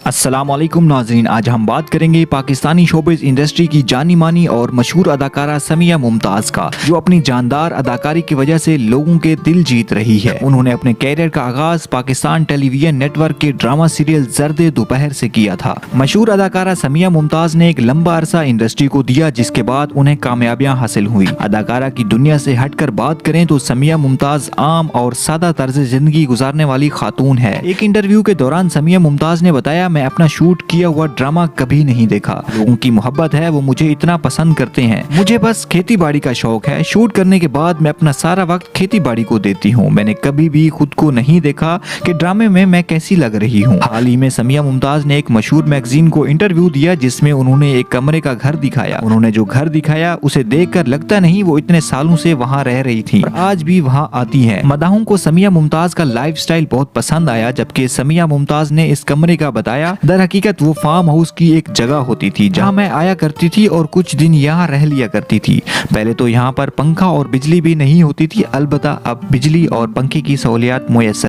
السلام علیکم ناظرین، آج ہم بات کریں گے پاکستانی شوبز انڈسٹری کی جانی مانی اور مشہور اداکارہ سمیہ ممتاز کا، جو اپنی جاندار اداکاری کی وجہ سے لوگوں کے دل جیت رہی ہے۔ انہوں نے اپنے کیریئر کا آغاز پاکستان ٹیلی ویژن نیٹ ورک کے ڈرامہ سیریل زرد دوپہر سے کیا تھا۔ مشہور اداکارہ سمیہ ممتاز نے ایک لمبا عرصہ انڈسٹری کو دیا، جس کے بعد انہیں کامیابیاں حاصل ہوئی۔ اداکارہ کی دنیا سے ہٹ کر بات کریں تو سمیہ ممتاز عام اور سادہ طرز زندگی گزارنے والی خاتون ہے۔ ایک انٹرویو کے دوران سمیہ ممتاز نے بتایا، میں اپنا شوٹ کیا ہوا ڈرامہ کبھی نہیں دیکھا۔ لوگوں کی محبت ہے، وہ مجھے اتنا پسند کرتے ہیں۔ مجھے بس کھیتی باڑی کا شوق ہے۔ شوٹ کرنے کے بعد میں اپنا سارا وقت کھیتی باڑی کو دیتی ہوں۔ میں نے کبھی بھی خود کو نہیں دیکھا کہ ڈرامے میں کیسی لگ رہی ہوں۔ حال ہی میں سمیہ ممتاز نے ایک مشہور میگزین کو انٹرویو دیا، جس میں انہوں نے ایک کمرے کا گھر دکھایا۔ انہوں نے جو گھر دکھایا اسے دیکھ کر لگتا نہیں وہ اتنے سالوں سے وہاں رہ رہی تھی اور آج بھی وہاں آتی ہیں۔ مداحوں کو سمیہ ممتاز کا لائف سٹائل بہت پسند آیا، جبکہ سمیہ ممتاز نے اس کمرے کا بتایا، در حقیقت وہ فارم ہاؤس کی ایک جگہ ہوتی تھی جہاں میں آیا کرتی تھی اور کچھ دن یہاں رہ لیا کرتی تھی۔ پہلے تو یہاں پر پنکھا اور بجلی بھی نہیں ہوتی تھی، البتہ اب بجلی اور پنکھے کی سہولیات میسر